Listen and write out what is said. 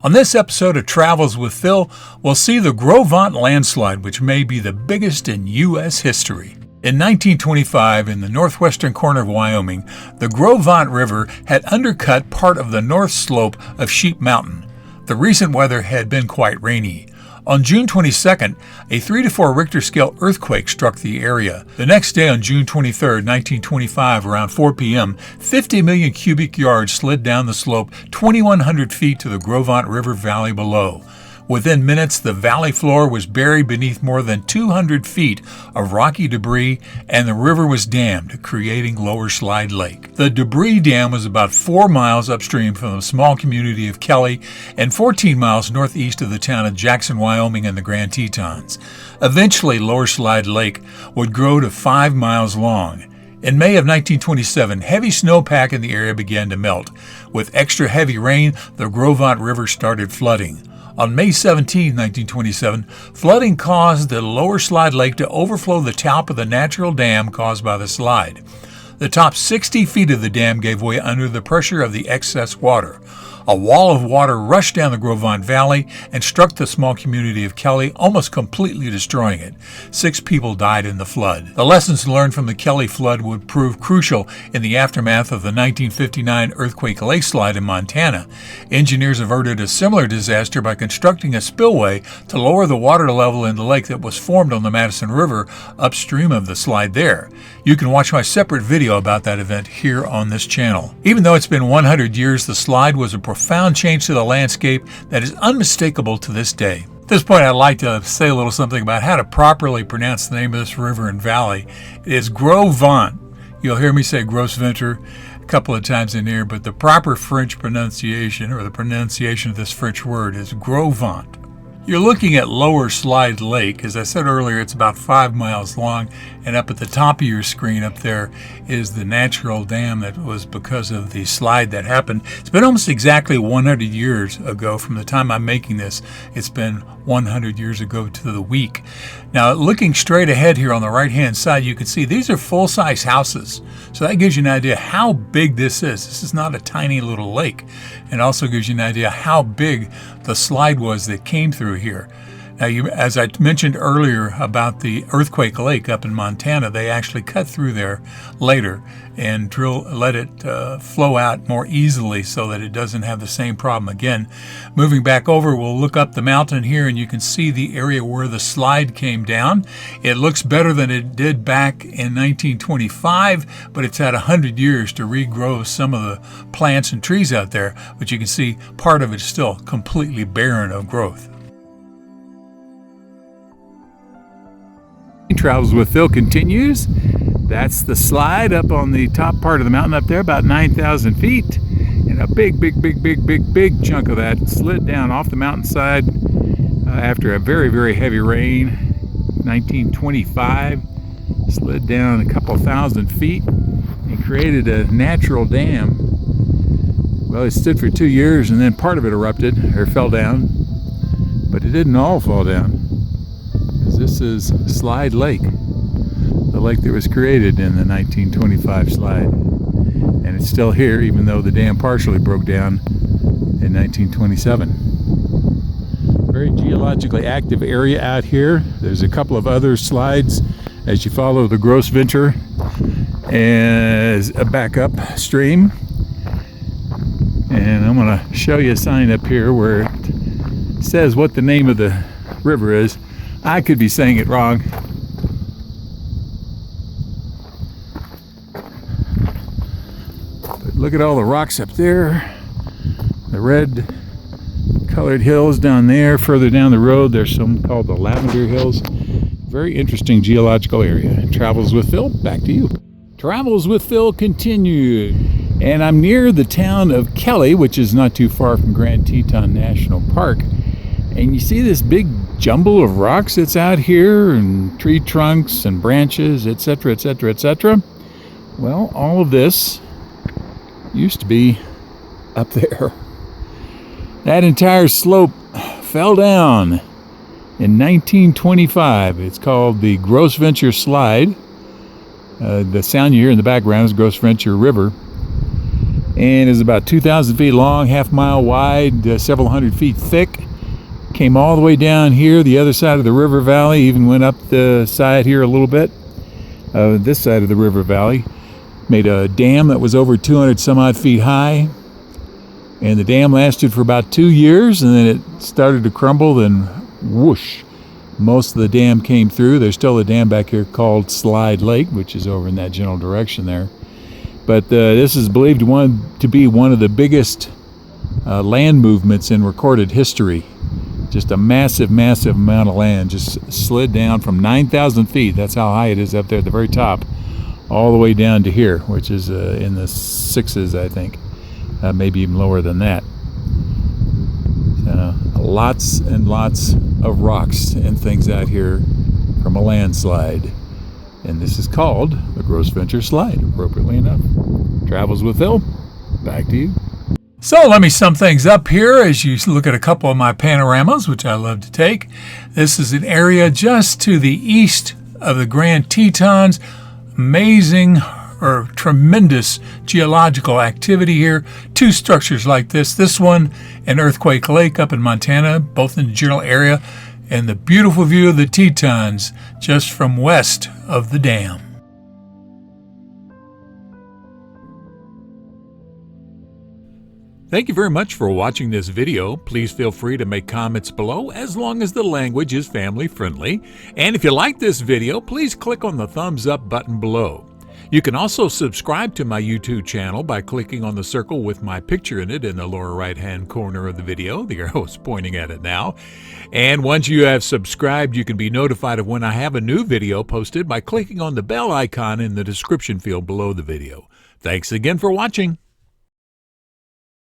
On this episode of Travels with Phil, we'll see the Gros Ventre Landslide, which may be the biggest in U.S. history. In 1925, in the Northwestern Corner of Wyoming, the Gros Ventre River had undercut part of the north slope of Sheep Mountain. The recent weather had been quite rainy. On June 22nd, a 3 to 4 Richter scale earthquake struck the area. The next day, on June 23, 1925, around 4 p.m., 50 million cubic yards slid down the slope 2,100 feet to the Gros Ventre River Valley below. Within minutes, the valley floor was buried beneath more than 200 feet of rocky debris, and the river was dammed, creating Lower Slide Lake. The debris dam was about 4 miles upstream from the small community of Kelly and 14 miles northeast of the town of Jackson, Wyoming, and the Grand Tetons. Eventually, Lower Slide Lake would grow to 5 miles long. In May of 1927, heavy snowpack in the area began to melt. With extra heavy rain, the Gros Ventre River started flooding. On May 17, 1927, flooding caused the Lower Slide Lake to overflow the top of the natural dam caused by the slide. The top 60 feet of the dam gave way under the pressure of the excess water. A wall of water rushed down the Gros Ventre Valley and struck the small community of Kelly, almost completely destroying it. 6 people died in the flood. The lessons learned from the Kelly flood would prove crucial in the aftermath of the 1959 earthquake lake slide in Montana. Engineers averted a similar disaster by constructing a spillway to lower the water level in the lake that was formed on the Madison River upstream of the slide there. You can watch my separate video about that event here on this channel. Even though it's been 100 years, the slide was a profound change to the landscape that is unmistakable to this day. At this point, I'd like to say a little something about how to properly pronounce the name of this river and valley. It is Gros Ventre. You'll hear me say Gros Ventre a couple of times in here, but the proper French pronunciation, or the pronunciation of this French word, is Gros Ventre. You're looking at Lower Slide Lake. As I said earlier, it's about 5 miles long, and up at the top of your screen up there is the natural dam that was because of the slide that happened. It's been almost exactly 100 years ago from the time I'm making this. It's been 100 years ago to the week. Now, looking straight ahead here on the right-hand side, you can see these are full-size houses. So that gives you an idea how big this is. This is not a tiny little lake. And also gives you an idea how big the slide was that came through here. Now, as I mentioned earlier about the earthquake lake up in Montana, they actually cut through there later and let it flow out more easily so that it doesn't have the same problem again. Moving back over, we'll look up the mountain here and you can see the area where the slide came down. It looks better than it did back in 1925, but it's had 100 years to regrow some of the plants and trees out there, but you can see part of it is still completely barren of growth. Travels with Phil continues. That's the slide up on the top part of the mountain up there, about 9,000 feet. And a big chunk of that slid down off the mountainside after a very heavy rain. 1925, slid down a couple thousand feet and created a natural dam. Well, it stood for 2 years and then part of it erupted or fell down, but it didn't all fall down. This is Slide Lake, the lake that was created in the 1925 slide. And it's still here, even though the dam partially broke down in 1927. Very geologically active area out here. There's a couple of other slides as you follow the Gros Ventre as a backup stream. And I'm going to show you a sign up here where it says what the name of the river is. I could be saying it wrong. But look at all the rocks up there. The red colored hills down there. Further down the road, there's some called the Lavender Hills. Very interesting geological area. Travels with Phil, back to you. Travels with Phil continued. And I'm near the town of Kelly, which is not too far from Grand Teton National Park. And you see this big jumble of rocks that's out here, and tree trunks and branches, etc., etc., etc. Well, all of this used to be up there. That entire slope fell down in 1925. It's called the Gros Ventre Slide. The sound you hear in the background is Gros Ventre River. and is about 2,000 feet long, half-mile wide, several hundred feet thick. Came all the way down here, the other side of the river valley, even went up the side here a little bit, this side of the river valley. Made a dam that was over 200 some odd feet high, and the dam lasted for about 2 years, and then it started to crumble, then whoosh, most of the dam came through. There's still a dam back here called Slide Lake, which is over in that general direction there. But this is believed to be one of the biggest land movements in recorded history. Just a massive, massive amount of land just slid down from 9,000 feet. That's how high it is up there at the very top, all the way down to here, which is in the sixes, I think, maybe even lower than that. Lots and lots of rocks and things out here from a landslide. And this is called the Gros Ventre Slide, appropriately enough. Travels with Phil. Back to you. So let me sum things up here as you look at a couple of my panoramas, which I love to take. This is an area just to the east of the Grand Tetons. Amazing or tremendous geological activity here. Two structures like this. This one, an earthquake lake up in Montana, both in the general area, and the beautiful view of the Tetons just from west of the dam. Thank you very much for watching this video. Please feel free to make comments below as long as the language is family friendly. And if you like this video, please click on the thumbs up button below. You can also subscribe to my YouTube channel by clicking on the circle with my picture in it in the lower right-hand corner of the video. The arrow is pointing at it now. And once you have subscribed, you can be notified of when I have a new video posted by clicking on the bell icon in the description field below the video. Thanks again for watching.